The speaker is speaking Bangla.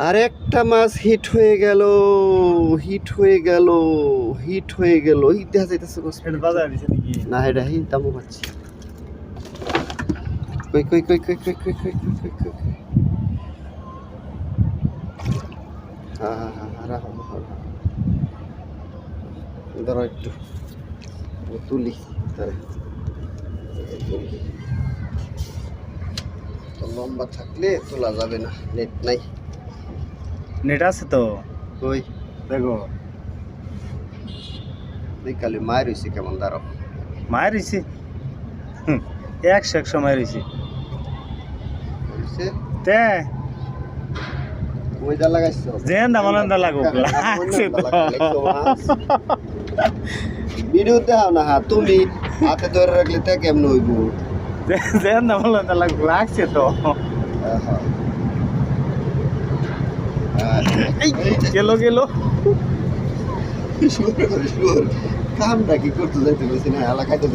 আর একটা মাছ হিট হয়ে গেল, হিট হয়ে গেল, হিট হয়ে গেল। হিট দেখা যাইতেছে মাছ এটা বাজার দিছে নাকি? না, এটা হিট দামও পাচ্ছি। কই কই কই কই কই কই কই কই কই কই কই। হ্যাঁ হ্যাঁ হ্যাঁ হ্যাঁ, রাখো রাখো রাখো। ধরো একটু তুলি তারে তুলি। তো লম্বা থাকলে তোলা যাবে না, নেট নাই। নেট আছে তো, কই দেখো কালি মায়ের হয়েছে কেমন, দাঁড়াও। মায়ের হইছে 100 মায়ের হইছে হয়েছে তে ময়দা লাগাইছো যেন দামানন্দা লাগুক লাগছে তো। ভিডিও দেখাও না, হ্যাঁ তুমি হাতে ধরে রাখলে তা কেমন হইব? যেন দামানন্দা লাগুক লাগছে তো। গেল গেল কামটা কি করতে যাইতে বলছি না, এলাকায় তো